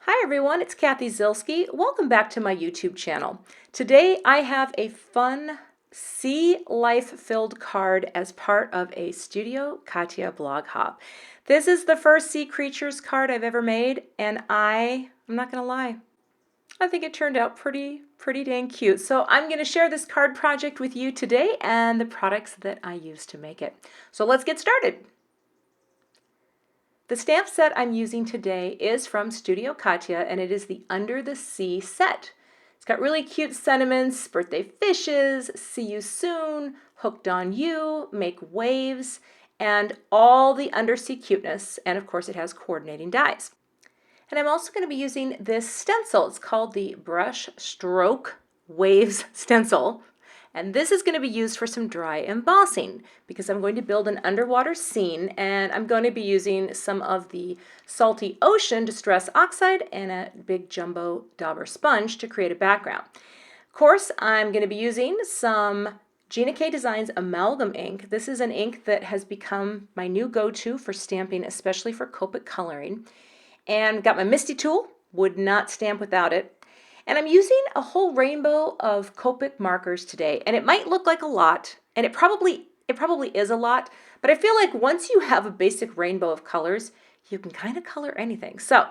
Hi everyone, it's Cathy Zielske. Welcome back to my YouTube channel. Today I have a fun sea life-filled card as part of a Studio Katia blog hop. This is the first sea creatures card I've ever made, and I'm not gonna lie, I think it turned out pretty dang cute. So I'm going to share this card project with you today and the products that I used to make it. So let's get started. The stamp set I'm using today is from Studio Katia, and it is the Under the Sea set. It's got really cute sentiments, birthday fishes, see you soon, hooked on you, make waves, and all the undersea cuteness, and of course it has coordinating dies. And I'm also going to be using this stencil. It's called the Brush Stroke Waves Stencil. And this is going to be used for some dry embossing because I'm going to build an underwater scene, and I'm going to be using some of the Salty Ocean Distress Oxide and a big jumbo Dauber sponge to create a background. Of course, I'm going to be using some Gina K Designs Amalgam ink. This is an ink that has become my new go-to for stamping, especially for Copic coloring. And got my MISTI tool, would not stamp without it. And I'm using a whole rainbow of Copic markers today, and it might look like a lot, and it probably is a lot, but I feel like once you have a basic rainbow of colors, you can kind of color anything. So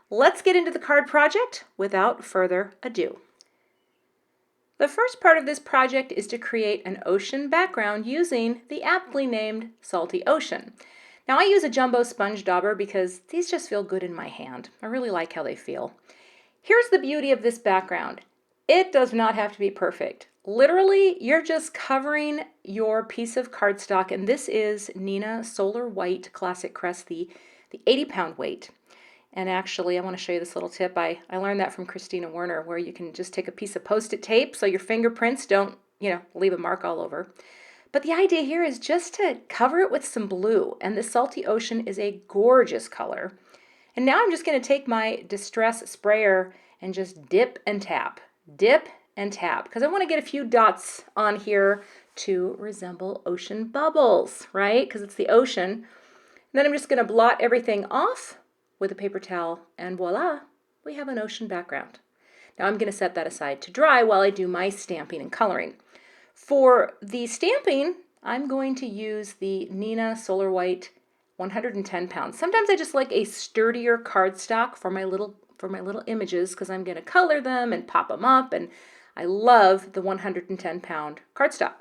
let's get into the card project without further ado. The first part of this project is to create an ocean background using the aptly named Salty Ocean. Now I use a jumbo sponge dauber because these just feel good in my hand. I really like how they feel. Here's the beauty of this background. It does not have to be perfect. Literally, you're just covering your piece of cardstock, and this is Neenah Solar White Classic Crest, the 80-pound weight. And actually, I want to show you this little tip. I learned that from Christina Werner, where you can just take a piece of Post-it tape so your fingerprints don't, leave a mark all over. But the idea here is just to cover it with some blue, and the Salty Ocean is a gorgeous color. And now I'm just going to take my Distress sprayer and just dip and tap, because I want to get a few dots on here to resemble ocean bubbles, right? Because it's the ocean. And then I'm just going to blot everything off with a paper towel, and voila, we have an ocean background. Now I'm going to set that aside to dry while I do my stamping and coloring. For the stamping, I'm going to use the Neenah Solar White 110 pounds. Sometimes I just like a sturdier cardstock for my little images because I'm going to color them and pop them up, and I love the 110-pound cardstock.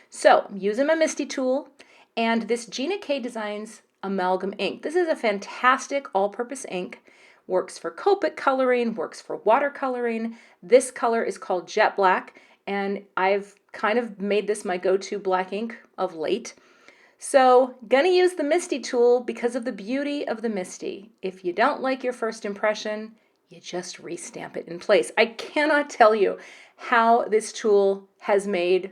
So I'm using my MISTI tool and this Gina K Designs Amalgam ink. This is a fantastic all-purpose ink. Works for Copic coloring, works for watercoloring. This color is called Jet Black, and I've kind of made this my go-to black ink of late. So, gonna use the MISTI tool because of the beauty of the MISTI. If you don't like your first impression, you just restamp it in place. I cannot tell you how this tool has made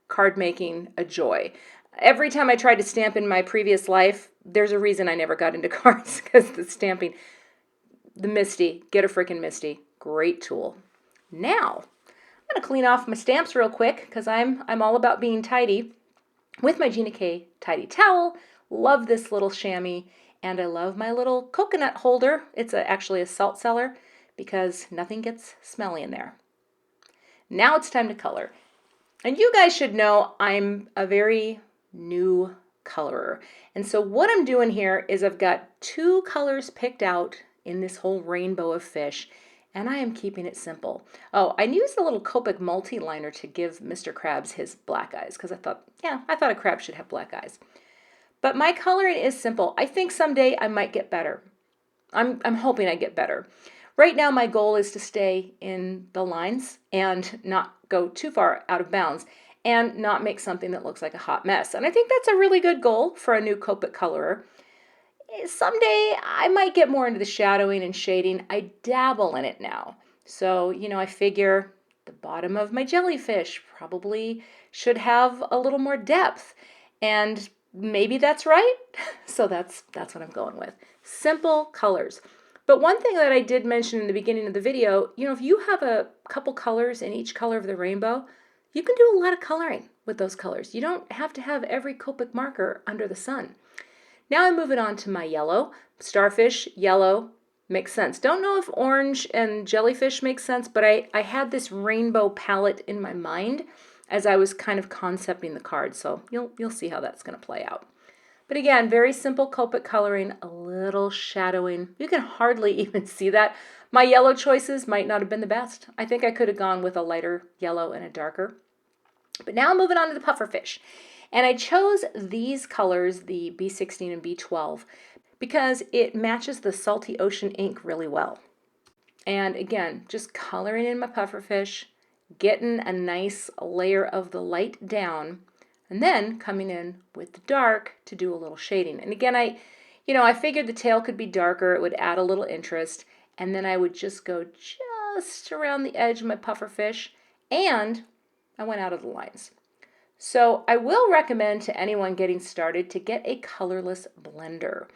card making a joy. Every time I tried to stamp in my previous life, there's a reason I never got into cards, because the stamping, the MISTI, get a freaking MISTI, great tool. Now, I'm gonna clean off my stamps real quick because I'm all about being tidy. With my Gina K Tidy Towel, love this little chamois, and I love my little coconut holder. It's actually a salt cellar because nothing gets smelly in there. Now it's time to color. And you guys should know I'm a very new colorer. And so what I'm doing here is I've got 2 colors picked out in this whole rainbow of fish, and I am keeping it simple. Oh, I used a little Copic multi-liner to give Mr. Krabs his black eyes because I thought a crab should have black eyes. But my coloring is simple. I think someday I might get better. I'm hoping I get better. Right now my goal is to stay in the lines and not go too far out of bounds and not make something that looks like a hot mess. And I think that's a really good goal for a new Copic colorer. Someday I might get more into the shadowing and shading. I dabble in it now. So, I figure the bottom of my jellyfish probably should have a little more depth. And maybe that's right. So that's what I'm going with. Simple colors. But one thing that I did mention in the beginning of the video, if you have a couple colors in each color of the rainbow, you can do a lot of coloring with those colors. You don't have to have every Copic marker under the sun. Now I'm moving on to my yellow, starfish, yellow, makes sense. Don't know if orange and jellyfish makes sense, but I had this rainbow palette in my mind as I was kind of concepting the card, so you'll see how that's going to play out. But again, very simple Copic coloring, a little shadowing. You can hardly even see that. My yellow choices might not have been the best. I think I could have gone with a lighter yellow and a darker. But now I'm moving on to the pufferfish. And I chose these colors, the B16 and B12, because it matches the salty ocean ink really well. And again, just coloring in my pufferfish, getting a nice layer of the light down, and then coming in with the dark to do a little shading. And again, I figured the tail could be darker, it would add a little interest, and then I would just go just around the edge of my pufferfish, and I went out of the lines. So I will recommend to anyone getting started to get a colorless blender.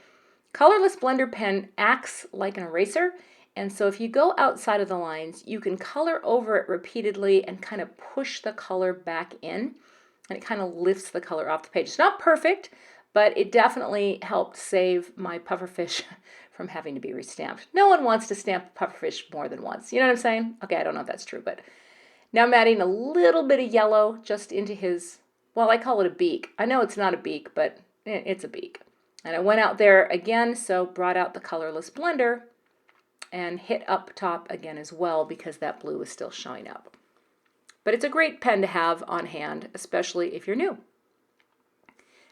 Colorless blender pen acts like an eraser, and so if you go outside of the lines, you can color over it repeatedly and kind of push the color back in, and it kind of lifts the color off the page. It's not perfect, but it definitely helped save my pufferfish from having to be restamped. No one wants to stamp a pufferfish more than once. You know what I'm saying? Okay, I don't know if that's true, but now I'm adding a little bit of yellow just into his, well, I call it a beak. I know it's not a beak, but it's a beak. And I went out there again, so brought out the colorless blender and hit up top again as well because that blue is still showing up. But it's a great pen to have on hand, especially if you're new.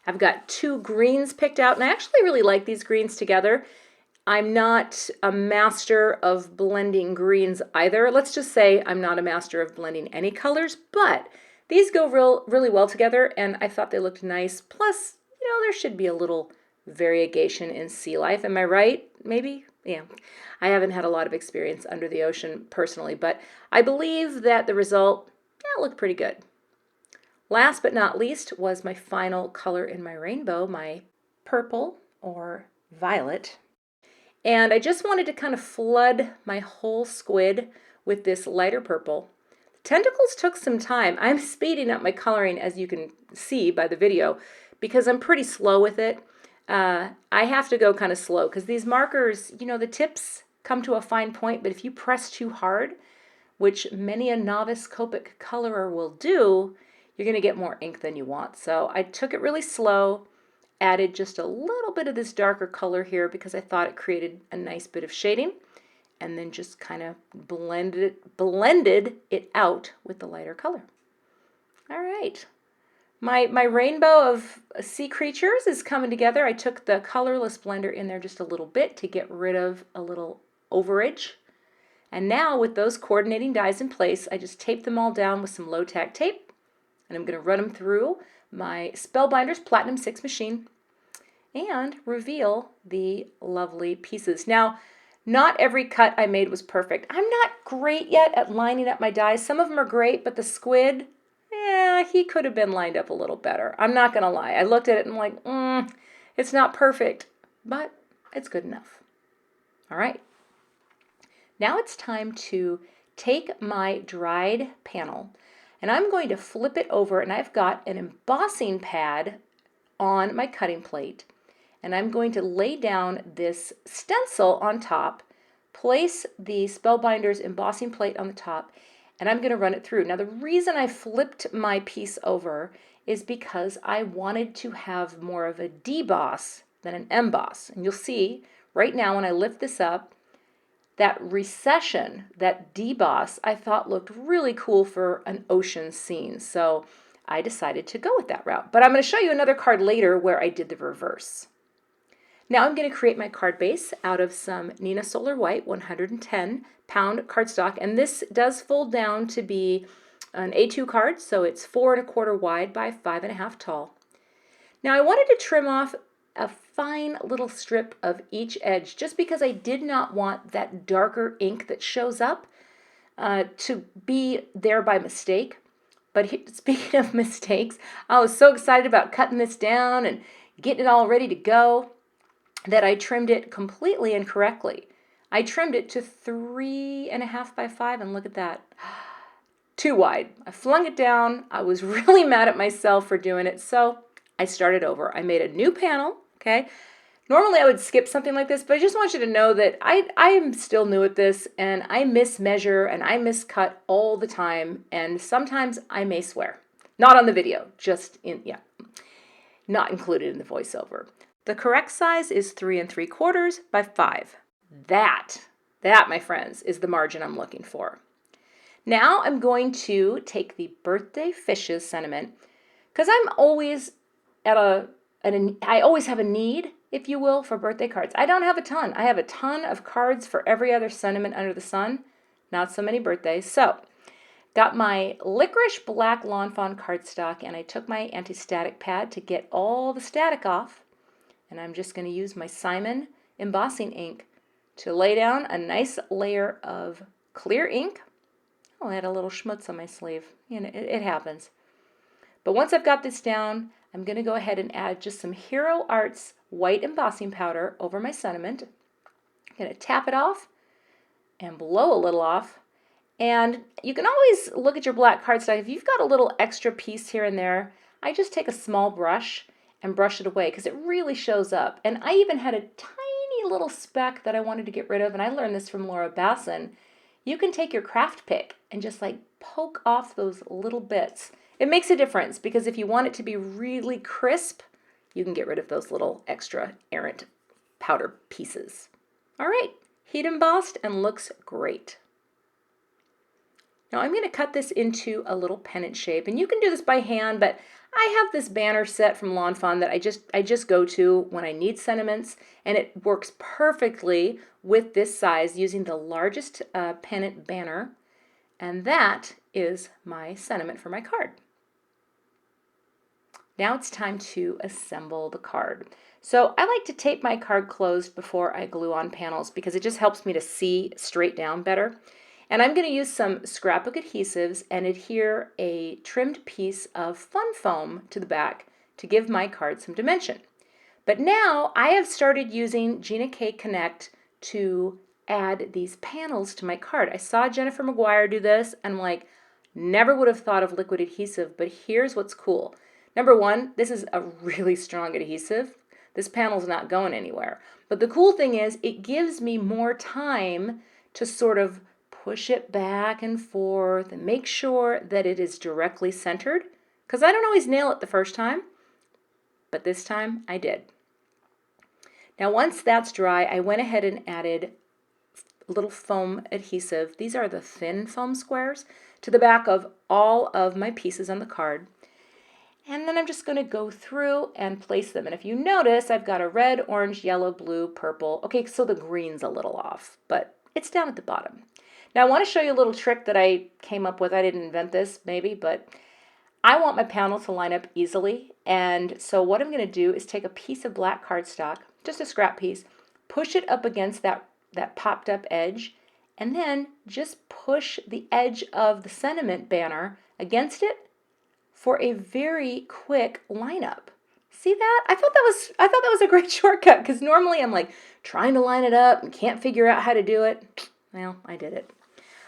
I've got 2 greens picked out, and I actually really like these greens together. I'm not a master of blending greens either. Let's just say I'm not a master of blending any colors, but these go really well together, and I thought they looked nice. Plus, there should be a little variegation in sea life. Am I right? Maybe? Yeah. I haven't had a lot of experience under the ocean personally, but I believe that the result looked pretty good. Last but not least was my final color in my rainbow, my purple or violet. And I just wanted to kind of flood my whole squid with this lighter purple. Tentacles took some time. I'm speeding up my coloring, as you can see by the video, because I'm pretty slow with it. I have to go kind of slow because these markers, the tips come to a fine point, but if you press too hard, which many a novice Copic colorer will do, you're going to get more ink than you want. So I took it really slow, added just a little bit of this darker color here because I thought it created a nice bit of shading, and then just kind of blended it out with the lighter color. All right. My rainbow of sea creatures is coming together. I took the colorless blender in there just a little bit to get rid of a little overage. And now with those coordinating dies in place, I just tape them all down with some low-tack tape, and I'm going to run them through my Spellbinders Platinum 6 machine and reveal the lovely pieces. Now, not every cut I made was perfect. I'm not great yet at lining up my dies. Some of them are great, but the squid, he could have been lined up a little better. I'm not going to lie. I looked at it and I'm like, it's not perfect, but it's good enough. All right. Now it's time to take my dried panel, and I'm going to flip it over, and I've got an embossing pad on my cutting plate, and I'm going to lay down this stencil on top, place the Spellbinders embossing plate on the top, and I'm going to run it through. Now the reason I flipped my piece over is because I wanted to have more of a deboss than an emboss. And you'll see right now when I lift this up, that recession, that deboss, I thought looked really cool for an ocean scene. So I decided to go with that route. But I'm going to show you another card later where I did the reverse. Now I'm going to create my card base out of some Neenah Solar White 110-pound cardstock. And this does fold down to be an A2 card, so it's 4 1/4 wide by 5 1/2 tall. Now I wanted to trim off a fine little strip of each edge just because I did not want that darker ink that shows up to be there by mistake. But speaking of mistakes, I was so excited about cutting this down and getting it all ready to go that I trimmed it completely incorrectly. I trimmed it to 3 1/2 by 5, and look at that. Too wide. I flung it down. I was really mad at myself for doing it, so I started over. I made a new panel, okay? Normally I would skip something like this, but I just want you to know that I am still new at this, and I mismeasure and I miscut all the time, and sometimes I may swear. Not on the video, not included in the voiceover. The correct size is 3 3/4 by 5. That, my friends, is the margin I'm looking for. Now I'm going to take the birthday fishes sentiment, because I'm always I always have a need, if you will, for birthday cards. I don't have a ton. I have a ton of cards for every other sentiment under the sun, not so many birthdays. So, got my Licorice Black Lawn Fawn cardstock, and I took my anti-static pad to get all the static off. And I'm just going to use my Simon embossing ink to lay down a nice layer of clear ink. I'll add a little schmutz on my sleeve. You know, it happens. But once I've got this down, I'm going to go ahead and add just some Hero Arts white embossing powder over my sentiment. I'm going to tap it off and blow a little off. And you can always look at your black cardstock. If you've got a little extra piece here and there, I just take a small brush and brush it away because it really shows up. And I even had a tiny little speck that I wanted to get rid of, and I learned this from Laura Basson. You can take your craft pick and just like poke off those little bits. It makes a difference because if you want it to be really crisp, you can get rid of those little extra errant powder pieces. All right, heat embossed and looks great. Now I'm going to cut this into a little pennant shape, and you can do this by hand, but I have this banner set from Lawn Fawn that I just go to when I need sentiments, and it works perfectly with this size using the largest pennant banner, and that is my sentiment for my card. Now it's time to assemble the card. So I like to tape my card closed before I glue on panels because it just helps me to see straight down better. And I'm going to use some scrapbook adhesives and adhere a trimmed piece of fun foam to the back to give my card some dimension. But now I have started using Gina K Connect to add these panels to my card. I saw Jennifer McGuire do this and I'm like, never would have thought of liquid adhesive, but here's what's cool. Number one, this is a really strong adhesive. This panel's not going anywhere. But the cool thing is it gives me more time to sort of push it back and forth and make sure that it is directly centered, because I don't always nail it the first time, but this time I did. Now once that's dry, I went ahead and added a little foam adhesive. These are the thin foam squares to the back of all of my pieces on the card. And then I'm just going to go through and place them. And if you notice, I've got a red, orange, yellow, blue, purple. Okay, so the green's a little off, but it's down at the bottom. Now I want to show you a little trick that I came up with. I didn't invent this maybe, but I want my panel to line up easily. And so what I'm going to do is take a piece of black cardstock, just a scrap piece, push it up against that popped up edge, and then just push the edge of the sentiment banner against it for a very quick lineup. See that? I thought that was a great shortcut because normally I'm like trying to line it up and can't figure out how to do it. Well, I did it.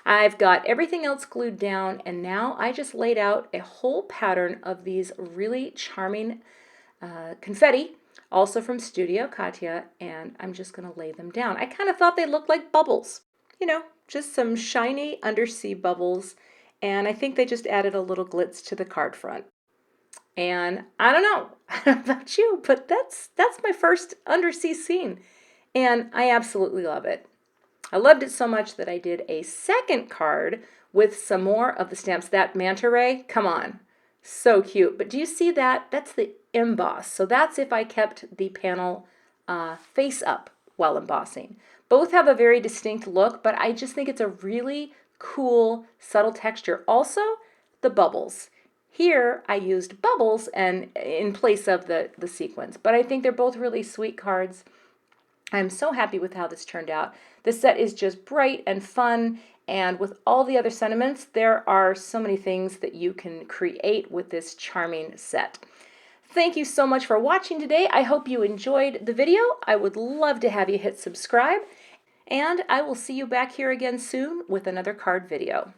I've got everything else glued down, and now I just laid out a whole pattern of these really charming confetti, also from Studio Katia, and I'm just going to lay them down. I kind of thought they looked like bubbles, you know, just some shiny undersea bubbles, and I think they just added a little glitz to the card front. And I don't know about you, but that's my first undersea scene, and I absolutely love it. I loved it so much that I did a second card with some more of the stamps. That manta ray, come on, so cute. But do you see that? That's the emboss. So that's if I kept the panel face up while embossing. Both have a very distinct look, but I just think it's a really cool, subtle texture. Also, the bubbles. Here, I used bubbles and in place of the sequins, but I think they're both really sweet cards. I'm so happy with how this turned out. This set is just bright and fun, and with all the other sentiments, there are so many things that you can create with this charming set. Thank you so much for watching today. I hope you enjoyed the video. I would love to have you hit subscribe, and I will see you back here again soon with another card video.